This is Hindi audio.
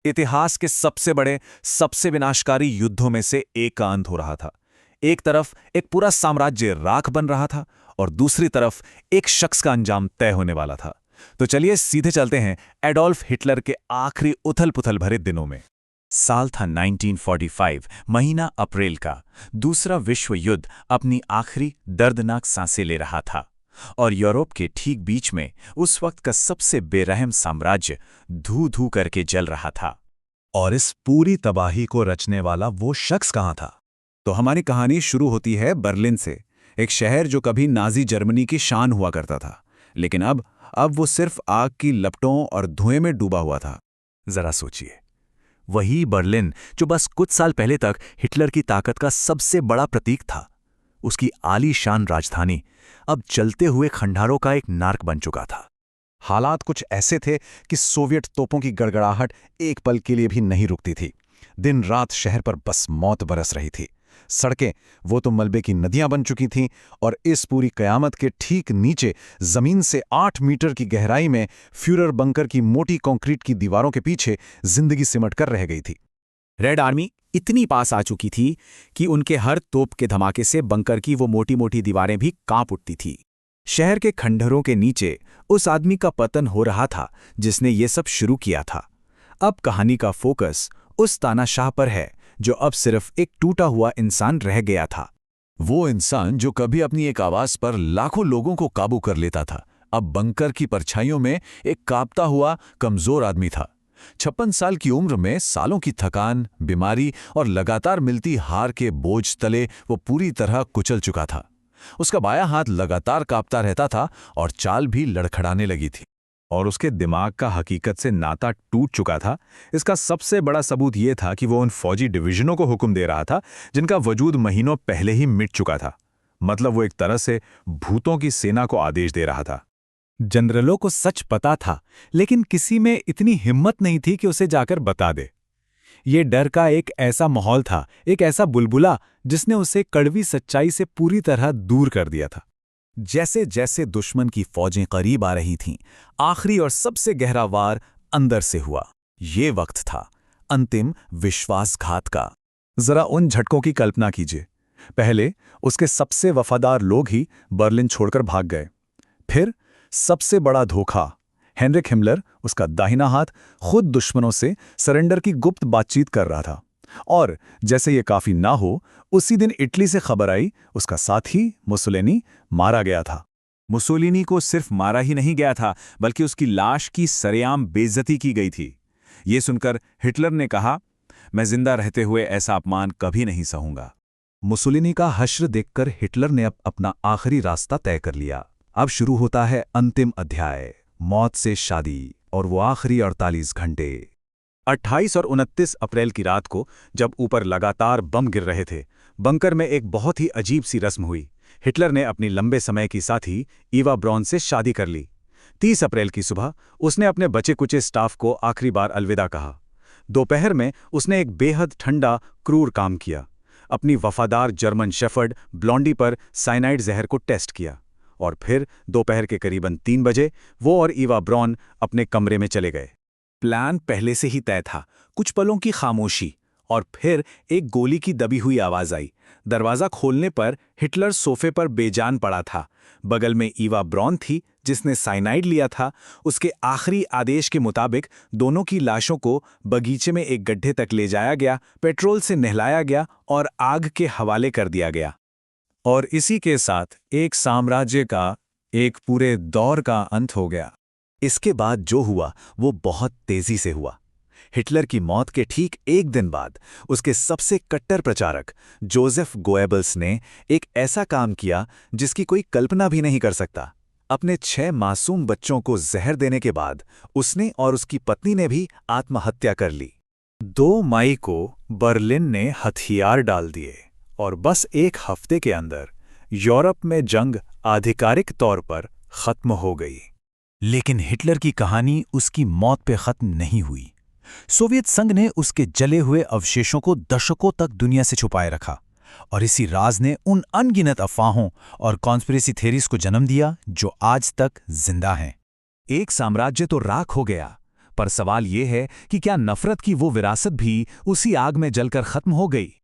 इतिहास के सबसे बड़े, सबसे विनाशकारी युद्धों में से एक का अंत हो रहा था। एक तरफ एक पूरा साम्राज्य राख बन रहा था और दूसरी तरफ एक शख्स का अंजाम तय होने वाला था। तो चलिए सीधे चलते हैं एडोल्फ हिटलर के आखिरी उथल-पुथल भरे दिनों में। साल था 1945, महीना अप्रैल का। दूसरा विश्व युद्ध अपनी आखिरी दर्दनाक सांसें ले रहा था और यूरोप के ठीक बीच में उस वक्त का सबसे बेरहम साम्राज्य धू-धू करके जल रहा था। और इस पूरी तबाही को रचने वाला वो शख्स कहाँ था? तो हमारी कहानी शुरू होती है बर्लिन से, एक शहर जो कभी नाजी जर्मनी की शान हुआ करता था, लेकिन अब वो सिर्फ आग की लपटों और धुएं में डूबा हुआ था। जरा सोचिए, वही बर्लिन जो बस कुछ साल पहले तक हिटलर की ताकत का सबसे बड़ा प्रतीक था, उसकी आलीशान राजधानी अब जलते हुए खंडारों का एक नार्क बन चुका था। हालात कुछ ऐसे थे कि सोवियत तोपों की गड़गड़ाहट एक पल के लिए भी नहीं रुकती थी। दिन रात शहर पर बस मौत बरस रही थी। सड़कें वो तो मलबे की नदियां बन चुकी थीं और इस पूरी कयामत के ठीक नीचे जमीन से 8 मीटर की गहराई में फ्यूरर बंकर की मोटी कंक्रीट की दीवारों के पीछे जिंदगी सिमट कर रह गई थी। रेड आर्मी इतनी पास आ चुकी थी कि उनके हर तोप के धमाके से बंकर की वो मोटी मोटी दीवारें भी कांप उठती थी। शहर के खंडहरों के नीचे उस आदमी का पतन हो रहा था जिसने ये सब शुरू किया था। अब कहानी का फोकस उस तानाशाह पर है जो अब सिर्फ एक टूटा हुआ इंसान रह गया था। वो इंसान जो कभी अपनी एक आवाज पर लाखों लोगों को काबू कर लेता था, अब बंकर की परछाइयों में एक कांपता हुआ कमजोर आदमी था। 56 साल की उम्र में सालों की थकान, बीमारी और लगातार मिलती हार के बोझ तले वो पूरी तरह कुचल चुका था। उसका बायां हाथ लगातार कांपता रहता था और चाल भी लड़खड़ाने लगी थी। और उसके दिमाग का हकीकत से नाता टूट चुका था। इसका सबसे बड़ा सबूत यह था कि वो उन फौजी डिवीजनों को हुक्म दे रहा था जिनका वजूद महीनों पहले ही मिट चुका था। मतलब वो एक तरह से भूतों की सेना को आदेश दे रहा था। जनरलों को सच पता था, लेकिन किसी में इतनी हिम्मत नहीं थी कि उसे जाकर बता दे। ये डर का एक ऐसा माहौल था, एक ऐसा बुलबुला जिसने उसे कड़वी सच्चाई से पूरी तरह दूर कर दिया था। जैसे जैसे दुश्मन की फौजें करीब आ रही थीं, आखिरी और सबसे गहरा वार अंदर से हुआ। ये वक्त था अंतिम विश्वासघात का। जरा उन झटकों की कल्पना कीजिए। पहले उसके सबसे वफादार लोग ही बर्लिन छोड़कर भाग गए। फिर सबसे बड़ा धोखा, हेनरिक हिमलर, उसका दाहिना हाथ, खुद दुश्मनों से सरेंडर की गुप्त बातचीत कर रहा था। और जैसे ये काफी ना हो, उसी दिन इटली से खबर आई उसका साथी मुसोलिनी मारा गया था। मुसोलिनी को सिर्फ मारा ही नहीं गया था, बल्कि उसकी लाश की सरेआम बेइज्जती की गई थी। ये सुनकर हिटलर ने कहा, मैं जिंदा रहते हुए ऐसा अपमान कभी नहीं सहूंगा। मुसोलिनी का हश्र देखकर हिटलर ने अब अपना आखिरी रास्ता तय कर लिया। अब शुरू होता है अंतिम अध्याय, मौत से शादी और वो आखिरी 48 घंटे। 28 और 29 अप्रैल की रात को जब ऊपर लगातार बम गिर रहे थे, बंकर में एक बहुत ही अजीब सी रस्म हुई। हिटलर ने अपनी लंबे समय की साथी ईवा ब्रॉन से शादी कर ली। 30 अप्रैल की सुबह उसने अपने बचे कुचे स्टाफ को आखिरी बार अलविदा कहा। दोपहर में उसने एक बेहद ठंडा, क्रूर काम किया। अपनी वफादार जर्मन शेफर्ड ब्लॉन्डी पर साइनाइड जहर को टेस्ट किया। और फिर दोपहर के करीबन 3 बजे वो और ईवा ब्रॉन अपने कमरे में चले गए। प्लान पहले से ही तय था। कुछ पलों की खामोशी और फिर एक गोली की दबी हुई आवाज आई। दरवाजा खोलने पर हिटलर सोफे पर बेजान पड़ा था। बगल में ईवा ब्रॉन थी जिसने साइनाइड लिया था। उसके आखिरी आदेश के मुताबिक दोनों की लाशों को बगीचे में एक गड्ढे तक ले जाया गया, पेट्रोल से नहलाया गया और आग के हवाले कर दिया गया। और इसी के साथ एक साम्राज्य का, एक पूरे दौर का अंत हो गया। इसके बाद जो हुआ वो बहुत तेजी से हुआ। हिटलर की मौत के ठीक एक दिन बाद उसके सबसे कट्टर प्रचारक जोसेफ गोएबल्स ने एक ऐसा काम किया जिसकी कोई कल्पना भी नहीं कर सकता। अपने 6 मासूम बच्चों को जहर देने के बाद उसने और उसकी पत्नी ने भी आत्महत्या कर ली। 2 मई को बर्लिन ने हथियार डाल दिए और बस 1 हफ्ते के अंदर यूरोप में जंग आधिकारिक तौर पर खत्म हो गई। लेकिन हिटलर की कहानी उसकी मौत पे खत्म नहीं हुई। सोवियत संघ ने उसके जले हुए अवशेषों को दशकों तक दुनिया से छुपाए रखा और इसी राज ने उन अनगिनत अफवाहों और कॉन्स्पिरेसी थ्योरीज को जन्म दिया जो आज तक जिंदा हैं। एक साम्राज्य तो राख हो गया, पर सवाल ये है कि क्या नफरत की वो विरासत भी उसी आग में जलकर खत्म हो गई?